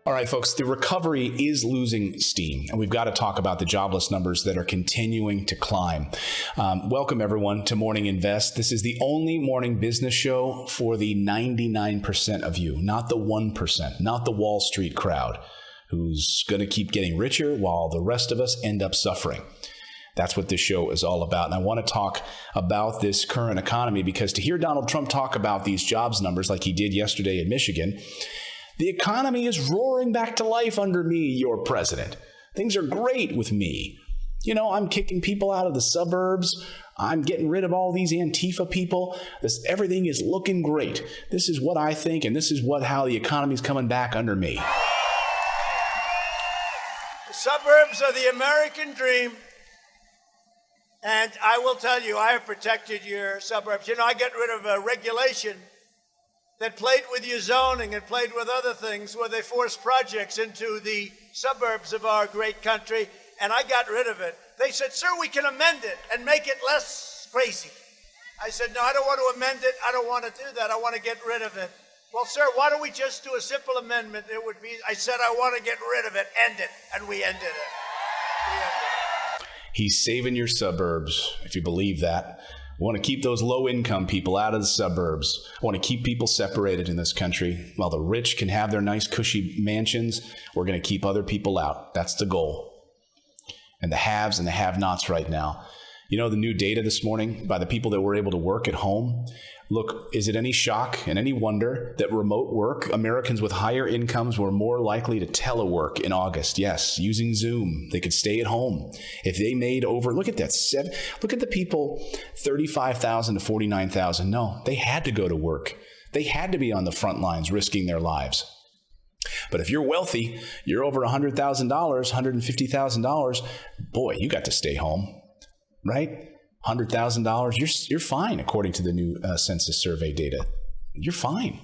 All right, folks, the recovery is losing steam, and we've got to talk about the jobless numbers that are continuing to climb. Welcome, everyone, to Morning Invest. This is the only morning business show for the 99% of you, not the 1%, not the Wall Street crowd, who's going to keep getting richer while the rest of us end up suffering. That's what this show is all about. And I want to talk about this current economy because to hear Donald Trump talk about these jobs numbers like he did yesterday in Michigan, the economy is roaring back to life under me, your president. Things are great with me. You know, I'm kicking people out of the suburbs. I'm getting rid of all these Antifa people. Everything is looking great. This is what I think, and this is how the economy is coming back under me. The suburbs are the American dream. And I will tell you, I have protected your suburbs. You know, I get rid of a regulation that played with your zoning and played with other things where they forced projects into the suburbs of our great country, and I got rid of it. They said, sir, we can amend it and make it less crazy. I said, no, I don't want to amend it. I don't want to do that. I want to get rid of it. Well, sir, why don't we just do a simple amendment? It would be, I said, I want to get rid of it, end it, and we ended it. He's saving your suburbs, if you believe that. I want to keep those low-income people out of the suburbs. I want to keep people separated in this country. While the rich can have their nice, cushy mansions, we're going to keep other people out. That's the goal. And the haves and the have-nots right now. You know, the new data this morning by the people that were able to work at home. Look, is it any shock and any wonder that remote work, Americans with higher incomes were more likely to telework in August? Yes, using Zoom. They could stay at home. If they made over, look at that, look at the people, 35,000 to 49,000. No, they had to go to work. They had to be on the front lines risking their lives. But if you're wealthy, you're over $100,000, $150,000, boy, you got to stay home, right? $100,000, you're fine, according to the new census survey data. You're fine.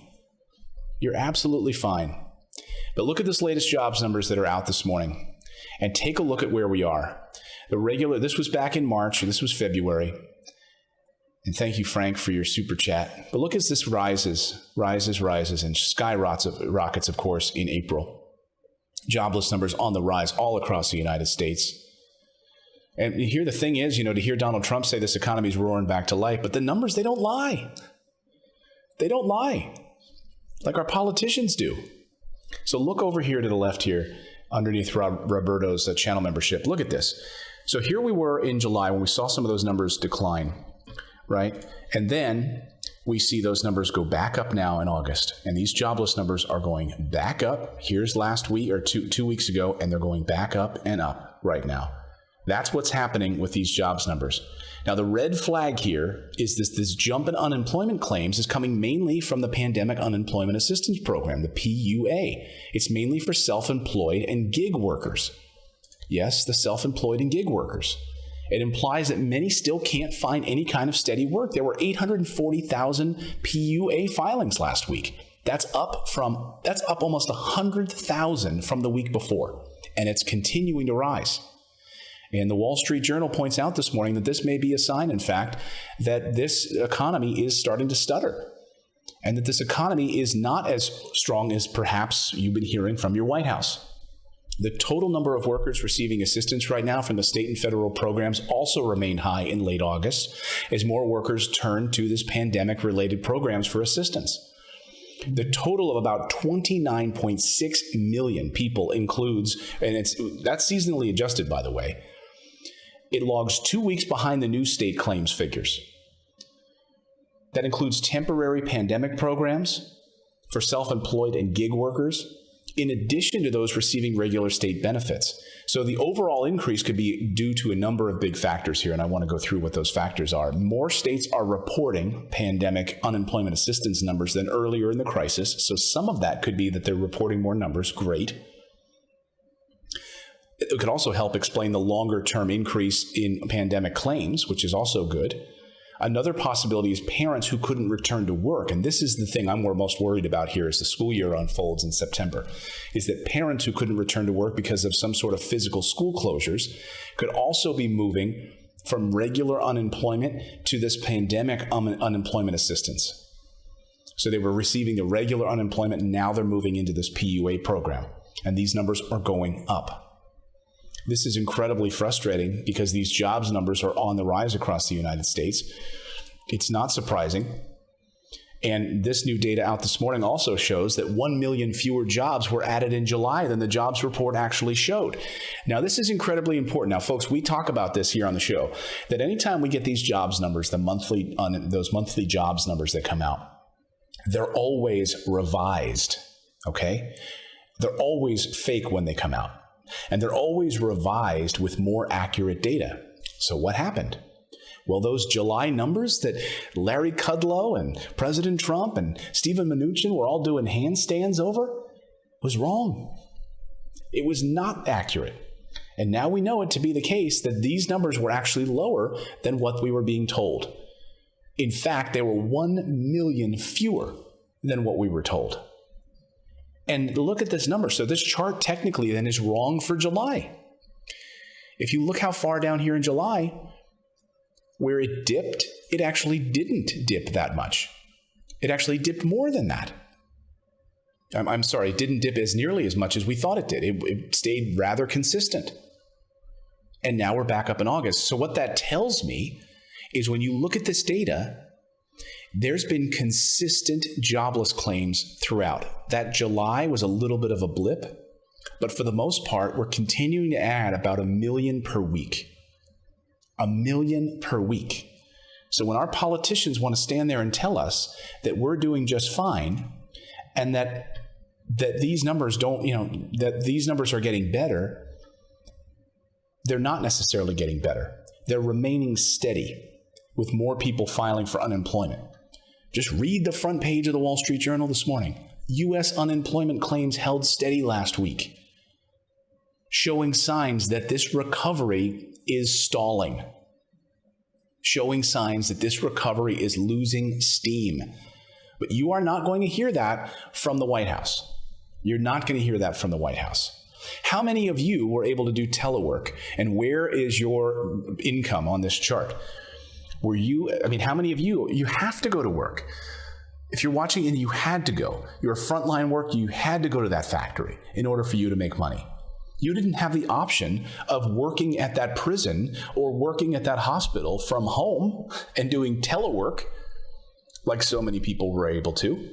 You're absolutely fine. But look at this latest jobs numbers that are out this morning and take a look at where we are. This was back in March, and this was February. And thank you, Frank, for your super chat. But look as this rises, and skyrockets, of course, in April. Jobless numbers on the rise all across the United States. And here the thing is, you know, to hear Donald Trump say this economy is roaring back to life, but the numbers, they don't lie. They don't lie like our politicians do. So look over here to the left here underneath Roberto's channel membership. Look at this. So here we were in July when we saw some of those numbers decline, right? And then we see those numbers go back up now in August. And these jobless numbers are going back up. Here's last week or two weeks ago, and they're going back up and up right now. That's what's happening with these jobs numbers. Now, the red flag here is this jump in unemployment claims is coming mainly from the Pandemic Unemployment Assistance Program, the PUA. It's mainly for self-employed and gig workers. Yes, the self-employed and gig workers. It implies that many still can't find any kind of steady work. There were 840,000 PUA filings last week. That's up almost 100,000 from the week before, and it's continuing to rise. And the Wall Street Journal points out this morning that this may be a sign, in fact, that this economy is starting to stutter and that this economy is not as strong as perhaps you've been hearing from your White House. The total number of workers receiving assistance right now from the state and federal programs also remained high in late August as more workers turned to this pandemic-related programs for assistance. The total of about 29.6 million people includes, and that's seasonally adjusted, by the way. It logs 2 weeks behind the new state claims figures. That includes temporary pandemic programs for self-employed and gig workers, in addition to those receiving regular state benefits. So the overall increase could be due to a number of big factors here, and I want to go through what those factors are. More states are reporting pandemic unemployment assistance numbers than earlier in the crisis, so some of that could be that they're reporting more numbers. Great. It could also help explain the longer-term increase in pandemic claims, which is also good. Another possibility is parents who couldn't return to work, and this is the thing I'm most worried about here as the school year unfolds in September, is that parents who couldn't return to work because of some sort of physical school closures could also be moving from regular unemployment to this pandemic unemployment assistance. So they were receiving the regular unemployment, and now they're moving into this PUA program. and these numbers are going up. This is incredibly frustrating because these jobs numbers are on the rise across the United States. It's not surprising. And this new data out this morning also shows that 1 million fewer jobs were added in July than the jobs report actually showed. Now, this is incredibly important. Now, folks, we talk about this here on the show, that anytime we get these jobs numbers, those monthly jobs numbers that come out, they're always revised, okay? They're always fake when they come out. And they're always revised with more accurate data. So what happened? Well, those July numbers that Larry Kudlow and President Trump and Stephen Mnuchin were all doing handstands over was wrong. It was not accurate. And now we know it to be the case that these numbers were actually lower than what we were being told. In fact, they were 1 million fewer than what we were told. And look at this number. So this chart technically then is wrong for July. If you look how far down here in July, where it dipped, it actually didn't dip that much. It actually dipped more than that. I'm sorry, it didn't dip as nearly as much as we thought it did. It stayed rather consistent. And now we're back up in August. So what that tells me is when you look at this data, there's been consistent jobless claims throughout. That July was a little bit of a blip, but for the most part, we're continuing to add about 1 million per week. 1 million per week. So when our politicians want to stand there and tell us that we're doing just fine and that these numbers that these numbers are getting better, they're not necessarily getting better. They're remaining steady with more people filing for unemployment. Just read the front page of the Wall Street Journal this morning. U.S. unemployment claims held steady last week, showing signs that this recovery is stalling, showing signs that this recovery is losing steam. But you are not going to hear that from the White House. You're not going to hear that from the White House. How many of you were able to do telework? And where is your income on this chart? How many of you have to go to work? If you're watching and you had to go, you're frontline work, you had to go to that factory in order for you to make money. You didn't have the option of working at that prison or working at that hospital from home and doing telework like so many people were able to.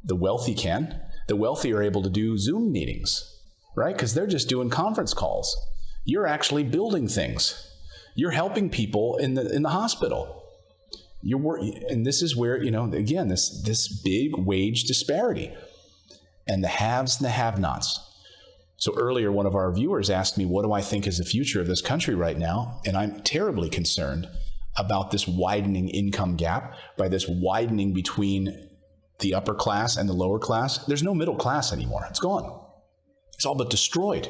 The wealthy can. The wealthy are able to do Zoom meetings, right? Because they're just doing conference calls. You're actually building things. You're helping people in the hospital. And this is where, again, this big wage disparity and the haves and the have-nots. So earlier, one of our viewers asked me, what do I think is the future of this country right now? And I'm terribly concerned about this widening income gap, by this widening between the upper class and the lower class. There's no middle class anymore. It's gone. It's all but destroyed.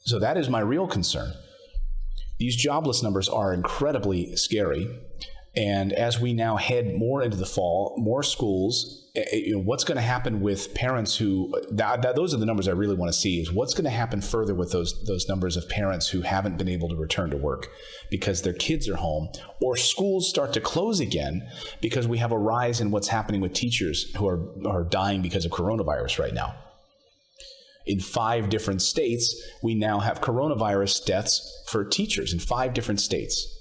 So that is my real concern. These jobless numbers are incredibly scary. And as we now head more into the fall, more schools, what's going to happen with parents who, those are the numbers I really want to see, is what's going to happen further with those numbers of parents who haven't been able to return to work because their kids are home, or schools start to close again because we have a rise in what's happening with teachers who are dying because of coronavirus right now. In 5 different states, we now have coronavirus deaths for teachers in 5 different states.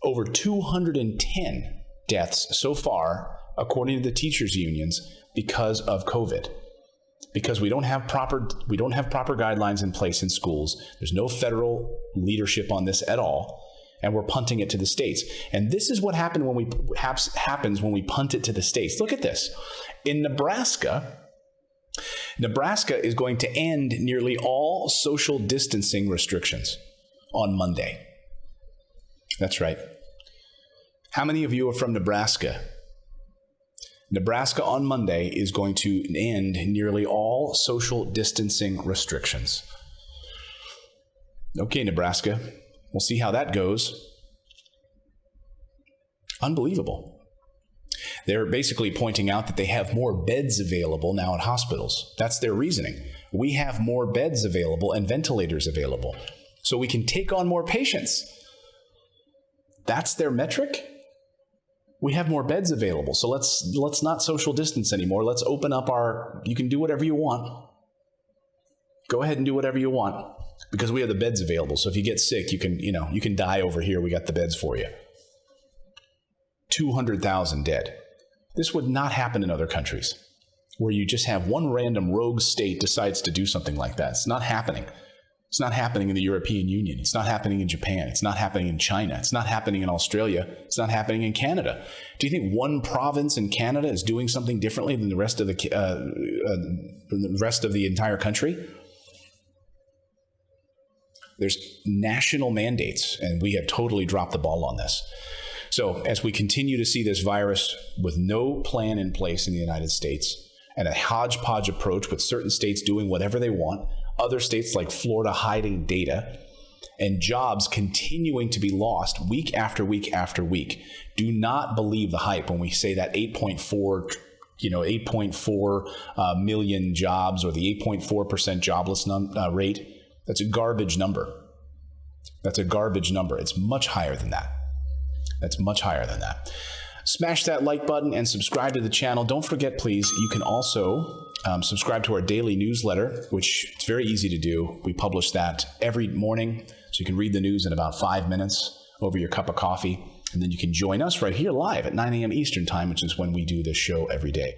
Over 210 deaths so far, according to the teachers' unions, because of COVID. Because we don't have proper guidelines in place in schools. There's no federal leadership on this at all, and we're punting it to the states. And this is what happens when we punt it to the states. Look at this. In Nebraska is going to end nearly all social distancing restrictions on Monday. That's right. How many of you are from Nebraska? Nebraska on Monday is going to end nearly all social distancing restrictions. Okay, Nebraska, we'll see how that goes. Unbelievable. They're basically pointing out that they have more beds available now at hospitals. That's their reasoning. We have more beds available and ventilators available, so we can take on more patients. That's their metric? We have more beds available, so let's not social distance anymore. Let's open up you can do whatever you want. Go ahead and do whatever you want because we have the beds available. So if you get sick, you can die over here. We got the beds for you. 200,000 dead. This would not happen in other countries where you just have one random rogue state decides to do something like that. It's not happening. It's not happening in the European Union. It's not happening in Japan. It's not happening in China. It's not happening in Australia. It's not happening in Canada. Do you think one province in Canada is doing something differently than the rest of the entire country? There's national mandates, and we have totally dropped the ball on this. So as we continue to see this virus with no plan in place in the United States and a hodgepodge approach with certain states doing whatever they want, other states like Florida hiding data, and jobs continuing to be lost week after week after week, do not believe the hype when we say that 8.4 million jobs or the 8.4% jobless rate. That's a garbage number. That's a garbage number. It's much higher than that. That's much higher than that. Smash that like button and subscribe to the channel. Don't forget, please, you can also subscribe to our daily newsletter, which it's very easy to do. We publish that every morning, so you can read the news in about 5 minutes over your cup of coffee. And then you can join us right here live at 9 a.m. Eastern time, which is when we do this show every day.